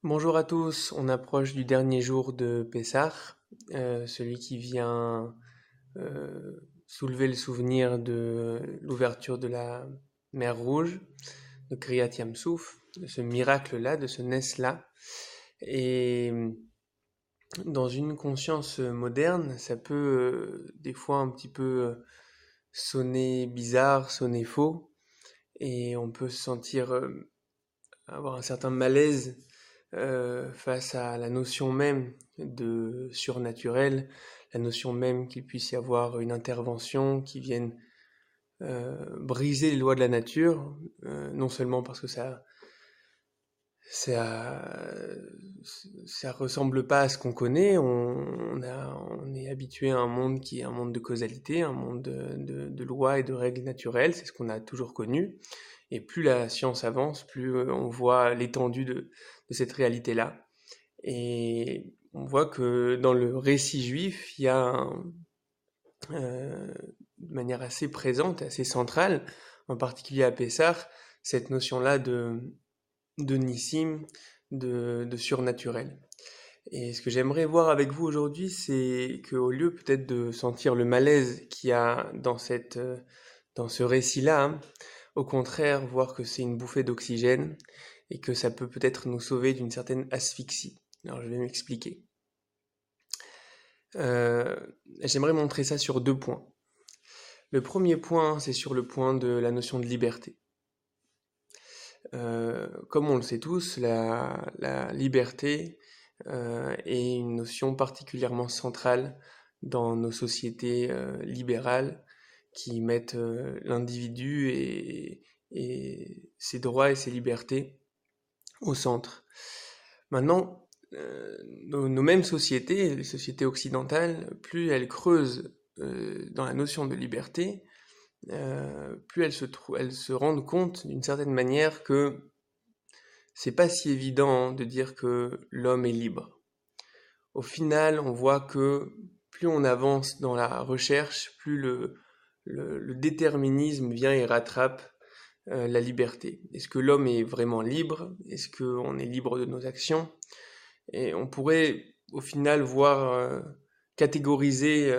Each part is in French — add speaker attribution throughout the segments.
Speaker 1: Bonjour à tous, on approche du dernier jour de Pessah, celui qui vient soulever le souvenir de l'ouverture de la mer Rouge, de Kriyat Yam-Souf, de ce miracle-là, de ce Nes-là. Et dans une conscience moderne, ça peut des fois un petit peu sonner bizarre, sonner faux, et on peut se sentir avoir un certain malaise face à la notion même de surnaturel, la notion même qu'il puisse y avoir une intervention qui vienne briser les lois de la nature, non seulement parce que ça, ça ressemble pas à ce qu'on connaît, on est habitué à un monde qui est un monde de causalité, un monde de lois et de règles naturelles, c'est ce qu'on a toujours connu. Et plus la science avance, plus on voit l'étendue de cette réalité-là. Et on voit que dans le récit juif, il y a de manière assez présente, assez centrale, en particulier à Pessah, cette notion-là de nissim, de surnaturel. Et ce que j'aimerais voir avec vous aujourd'hui, c'est qu'au lieu peut-être de sentir le malaise qu'il y a dans ce récit-là, hein, au contraire, voir que c'est une bouffée d'oxygène et que ça peut peut-être nous sauver d'une certaine asphyxie. Alors je vais m'expliquer. Euh, J'aimerais montrer ça sur deux points. Le premier point, c'est sur le point de la notion de liberté. Comme on le sait tous, la liberté est une notion particulièrement centrale dans nos sociétés libérales qui mettent l'individu et ses droits et ses libertés au centre. Maintenant, nos mêmes sociétés, les sociétés occidentales, plus elles creusent dans la notion de liberté, plus elles se rendent compte d'une certaine manière que c'est pas si évident de dire que l'homme est libre. Au final, on voit que plus on avance dans la recherche, plus le déterminisme vient et rattrape la liberté. Est-ce que l'homme est vraiment libre? Est-ce qu'on est libre de nos actions? Et on pourrait au final voir catégoriser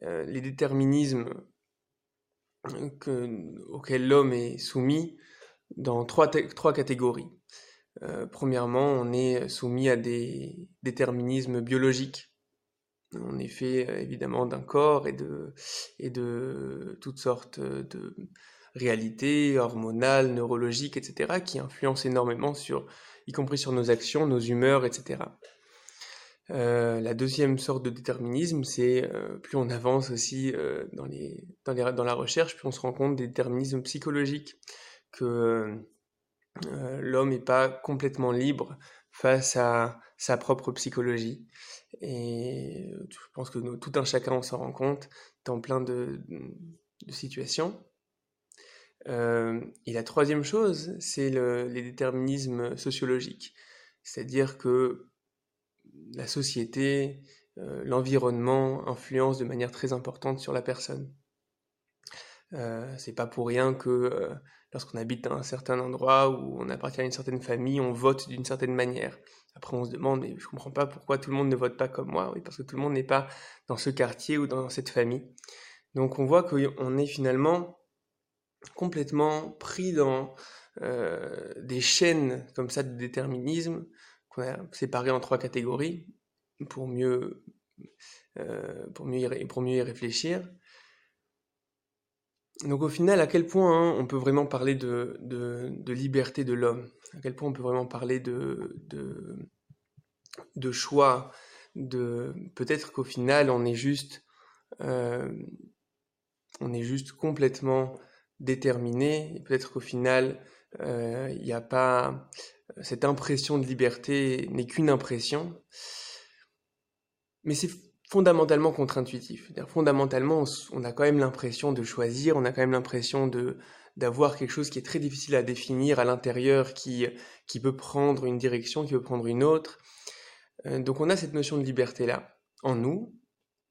Speaker 1: les déterminismes auxquels l'homme est soumis dans trois catégories. Premièrement, on est soumis à des déterminismes biologiques. On est fait évidemment d'un corps et de toutes sortes de réalités hormonales, neurologiques, etc., qui influencent énormément y compris sur nos actions, nos humeurs, etc. La deuxième sorte de déterminisme, c'est plus on avance aussi dans la recherche, plus on se rend compte des déterminismes psychologiques, que l'homme n'est pas complètement libre face à sa propre psychologie. Et je pense que tout un chacun on s'en rend compte dans plein de situations. Et la troisième chose, c'est les déterminismes sociologiques. C'est-à-dire que la société, l'environnement influencent de manière très importante sur la personne. C'est pas pour rien que lorsqu'on habite dans un certain endroit où on appartient à une certaine famille, on vote d'une certaine manière. Après, on se demande, mais je comprends pas pourquoi tout le monde ne vote pas comme moi. Oui, parce que tout le monde n'est pas dans ce quartier ou dans cette famille. Donc, on voit qu'on est finalement complètement pris dans des chaînes comme ça de déterminisme qu'on a séparées en trois catégories pour mieux, pour mieux y réfléchir. Donc au final, à quel point hein, on peut vraiment parler de liberté de l'homme? À quel point on peut vraiment parler de choix? Peut-être qu'au final, euh, on est juste complètement déterminé. Et peut-être qu'au final, il n'y a pas cette impression de liberté n'est qu'une impression. Mais c'est fondamentalement contre-intuitif. C'est-à-dire, fondamentalement, on a quand même l'impression de choisir, on a quand même l'impression d'avoir quelque chose qui est très difficile à définir à l'intérieur, qui peut prendre une direction, qui peut prendre une autre. Donc on a cette notion de liberté-là en nous,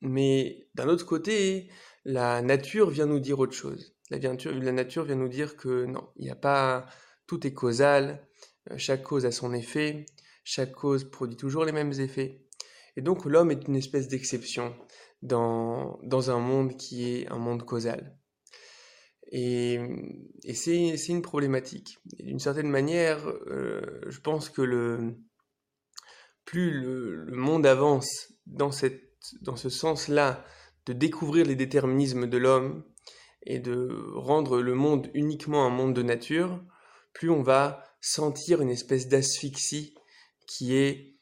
Speaker 1: mais d'un autre côté, la nature vient nous dire autre chose. La nature vient nous dire que non, il n'y a pas, tout est causal, chaque cause a son effet, chaque cause produit toujours les mêmes effets. Et donc l'homme est une espèce d'exception dans un monde qui est un monde causal. Et, et c'est une problématique. Et d'une certaine manière, je pense que plus le monde avance dans ce sens-là, de découvrir les déterminismes de l'homme et de rendre le monde uniquement un monde de nature, plus on va sentir une espèce d'asphyxie qui est,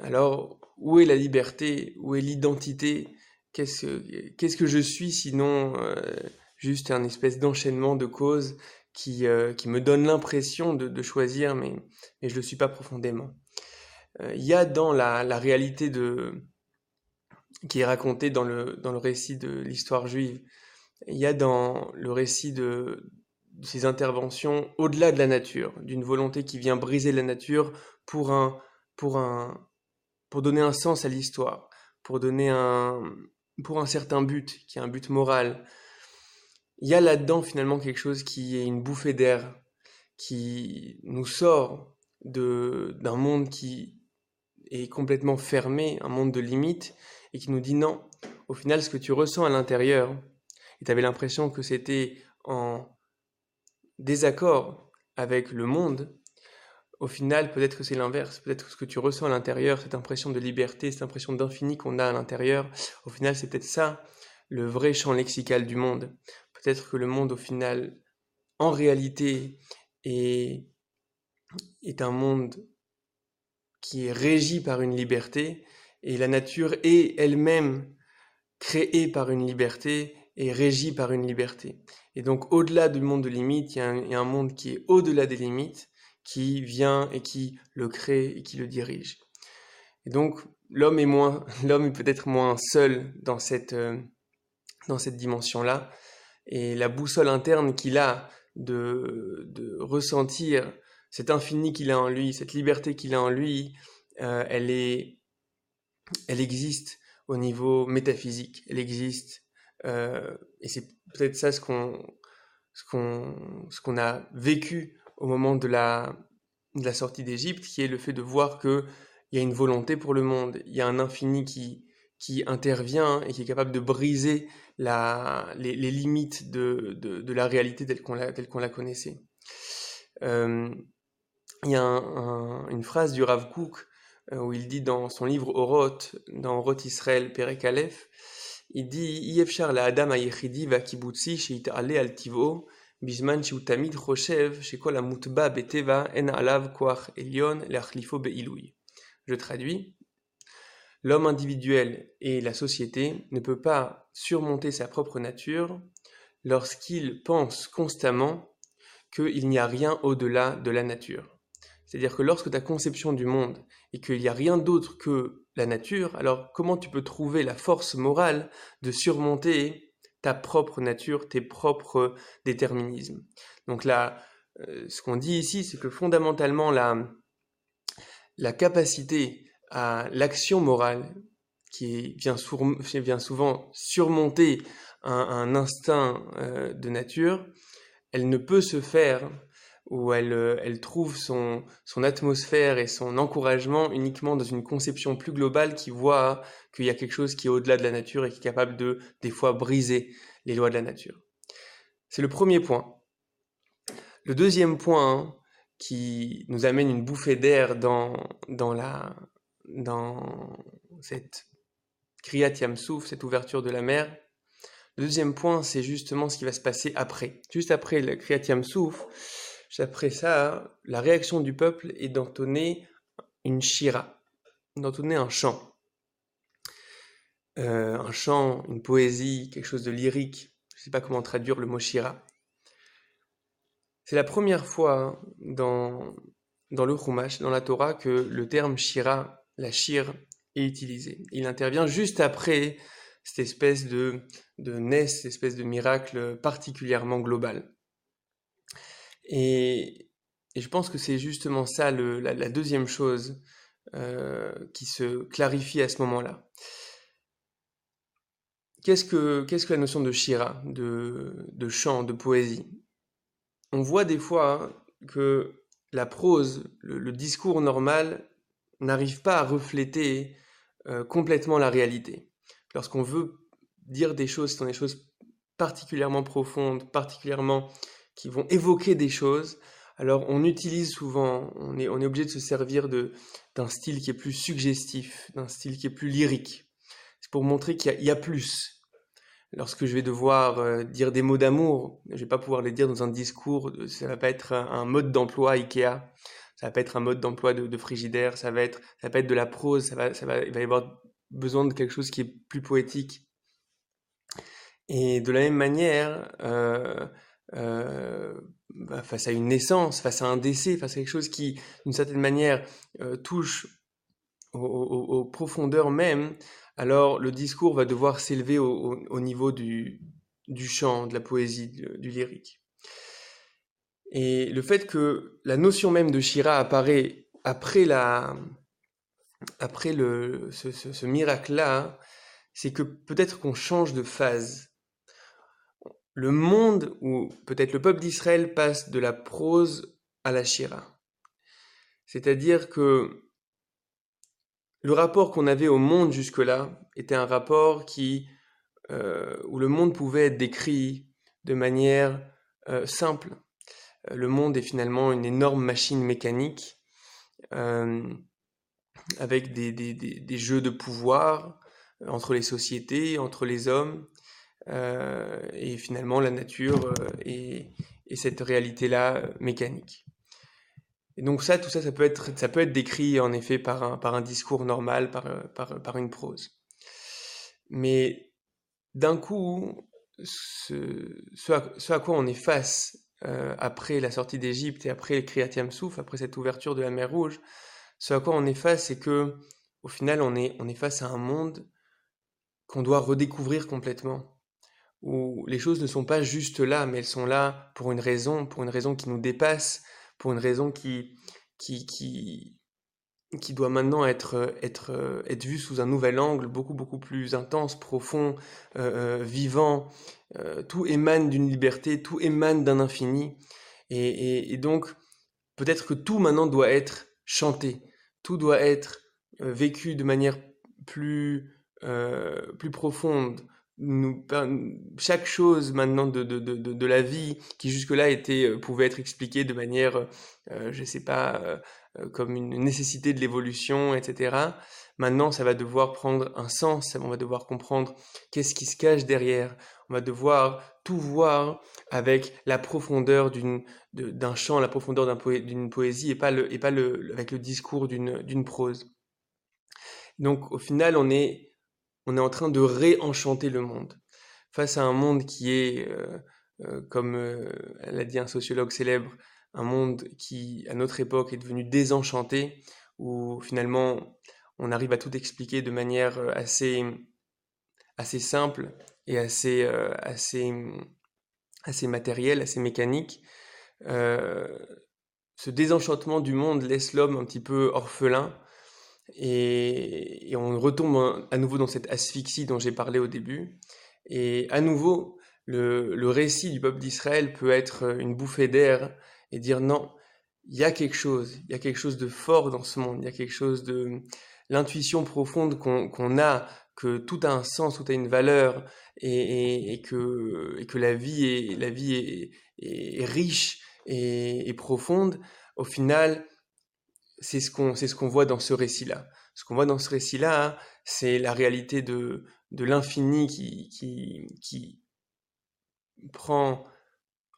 Speaker 1: alors, où est la liberté? Où est l'identité? Qu'est-ce que je suis sinon juste un espèce d'enchaînement de causes qui me donne l'impression de choisir, mais je ne le suis pas profondément. Il y a dans la réalité qui est racontée dans le récit de l'histoire juive, il y a dans le récit de ces interventions au-delà de la nature, d'une volonté qui vient briser la nature pour un, pour un, pour donner un sens à l'histoire, pour un certain but, qui est un but moral. Il y a là-dedans finalement quelque chose qui est une bouffée d'air, qui nous sort d'un monde qui est complètement fermé, un monde de limites, et qui nous dit non, au final ce que tu ressens à l'intérieur, et tu avais l'impression que c'était en désaccord avec le monde, au final, peut-être que c'est l'inverse. Peut-être que ce que tu ressens à l'intérieur, cette impression de liberté, cette impression d'infini qu'on a à l'intérieur, au final, c'est peut-être ça, le vrai champ lexical du monde. Peut-être que le monde, au final, en réalité, est, est un monde qui est régi par une liberté, et la nature est elle-même créée par une liberté et régie par une liberté. Et donc, au-delà du monde de limites, il y a un monde qui est au-delà des limites, qui vient et qui le crée et qui le dirige. Et donc, l'homme est peut-être moins seul dans cette dimension-là. Et la boussole interne qu'il a de ressentir cet infini qu'il a en lui, cette liberté qu'il a en lui, elle existe au niveau métaphysique. Elle existe. Et c'est peut-être ça ce qu'on a vécu au moment de la sortie d'Égypte, qui est le fait de voir qu'il y a une volonté pour le monde, il y a un infini qui intervient et qui est capable de briser les limites de la réalité telle qu'on la connaissait. Il y a une phrase du Rav Kook où il dit dans son livre Oroth, dans Oroth Israël, Perek Aleph, il dit אי אפשר לאדם היחידי והקיבוצי שיתעלה על טבעו בזמן שהוא תמיד חושב שכל המוטבע בטבע אין עליו כוח עליון להחליפו בעילוי. Je traduis. L'homme individuel et la société ne peut pas surmonter sa propre nature lorsqu'il pense constamment qu'il n'y a rien au-delà de la nature. C'est-à-dire que lorsque ta conception du monde est qu'il n'y a rien d'autre que la nature, alors comment tu peux trouver la force morale de surmonter ta propre nature, tes propres déterminismes? Donc là, ce qu'on dit ici, c'est que fondamentalement, la capacité à l'action morale, vient souvent surmonter un instinct de nature, elle ne peut se faire où elle trouve son atmosphère et son encouragement uniquement dans une conception plus globale qui voit qu'il y a quelque chose qui est au-delà de la nature et qui est capable de, des fois, briser les lois de la nature. C'est le premier point. Le deuxième point qui nous amène une bouffée d'air dans cette Kriyat Yam Souf, cette ouverture de la mer. Le deuxième point, c'est justement ce qui va se passer après. Juste après le Kriyat Yam Souf, après ça, la réaction du peuple est d'entonner une shira, d'entonner un chant. Un chant, une poésie, quelque chose de lyrique. Je ne sais pas comment traduire le mot shira. C'est la première fois dans le Chumash, dans la Torah, que le terme shira, la shir, est utilisé. Il intervient juste après cette espèce de naisse, cette espèce de miracle particulièrement global. Et je pense que c'est justement ça la deuxième chose qui se clarifie à ce moment-là. Qu'est-ce que la notion de shira, de chant, de poésie? On voit des fois que la prose, le discours normal, n'arrive pas à refléter complètement la réalité. Lorsqu'on veut dire des choses qui sont des choses particulièrement profondes, particulièrement qui vont évoquer des choses, alors on utilise souvent, on est obligé de se servir d'un style qui est plus suggestif, d'un style qui est plus lyrique. C'est pour montrer qu'il y a plus. Lorsque je vais devoir dire des mots d'amour, je vais pas pouvoir les dire dans un discours, ça va pas être un mode d'emploi Ikea, ça va pas être un mode d'emploi de frigidaire, ça va être de la prose, il va y avoir besoin de quelque chose qui est plus poétique. Et de la même manière, face à une naissance, face à un décès, face à quelque chose qui, d'une certaine manière, touche aux profondeurs même, alors le discours va devoir s'élever au niveau du chant, de la poésie, du lyrique. Et le fait que la notion même de Shira apparaît après ce miracle-là, c'est que peut-être qu'on change de phase. Le monde, ou peut-être le peuple d'Israël, passe de la prose à la Shira. C'est-à-dire que le rapport qu'on avait au monde jusque-là était un rapport où le monde pouvait être décrit de manière simple. Le monde est finalement une énorme machine mécanique avec des jeux de pouvoir entre les sociétés, entre les hommes, et finalement la nature et cette réalité-là mécanique. Et donc tout ça, ça peut être décrit en effet par un discours normal, par une prose. Mais d'un coup, ce à quoi on est face après la sortie d'Égypte et après le Kriyat Yam-Souf, après cette ouverture de la mer Rouge, ce à quoi on est face, c'est que au final, on est face à un monde qu'on doit redécouvrir complètement, où les choses ne sont pas juste là, mais elles sont là pour une raison qui nous dépasse, pour une raison qui doit maintenant être vue sous un nouvel angle, beaucoup plus intense, profond, vivant. Tout émane d'une liberté, tout émane d'un infini. Et donc, peut-être que tout maintenant doit être chanté, tout doit être vécu de manière plus profonde. Chaque chose maintenant de la vie qui jusque-là pouvait être expliquée de manière, je sais pas, comme une nécessité de l'évolution, etc. Maintenant, ça va devoir prendre un sens, on va devoir comprendre qu'est-ce qui se cache derrière. On va devoir tout voir avec la profondeur d'un chant, la profondeur d'une poésie et pas avec le discours d'une prose. Donc au final, on est en train de réenchanter le monde. Face à un monde qui est, comme l'a dit un sociologue célèbre, un monde qui, à notre époque, est devenu désenchanté, où finalement on arrive à tout expliquer de manière assez simple et assez matérielle, assez mécanique. Ce désenchantement du monde laisse l'homme un petit peu orphelin et on retombe à nouveau dans cette asphyxie dont j'ai parlé au début. Et à nouveau, le récit du peuple d'Israël peut être une bouffée d'air et dire non, il y a quelque chose de fort dans ce monde, il y a quelque chose de l'intuition profonde qu'on a, que tout a un sens, tout a une valeur et que la vie est riche et profonde. Au final, c'est ce qu'on voit dans ce récit-là. Ce qu'on voit dans ce récit-là, hein, c'est la réalité de l'infini qui prend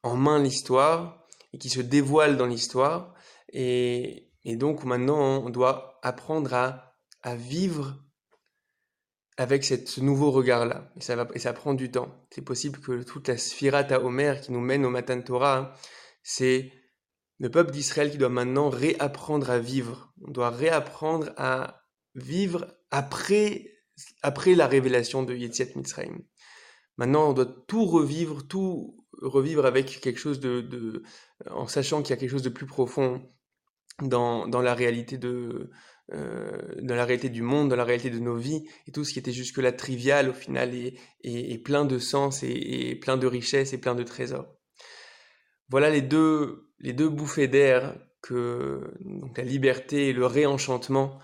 Speaker 1: en main l'histoire et qui se dévoile dans l'histoire. Et donc maintenant, on doit apprendre à vivre avec ce nouveau regard-là. Et ça prend du temps. C'est possible que toute la Sphirat HaOmer qui nous mène au Matan Torah, hein, c'est le peuple d'Israël qui doit maintenant réapprendre à vivre. On doit réapprendre à vivre après la révélation de Yetziat Mitzrayim. Maintenant, on doit tout revivre avec quelque chose en sachant qu'il y a quelque chose de plus profond dans la réalité dans la réalité du monde, dans la réalité de nos vies, et tout ce qui était jusque-là trivial, au final, est plein de sens et plein de richesses et plein de trésors. Voilà les deux bouffées d'air donc la liberté et le réenchantement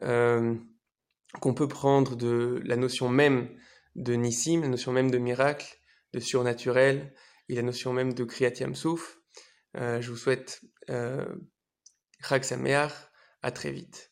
Speaker 1: qu'on peut prendre de la notion même de Nissim, la notion même de miracle, de surnaturel, et la notion même de Kriyat Yam Souf. Je vous souhaite Chag Sameach, à très vite.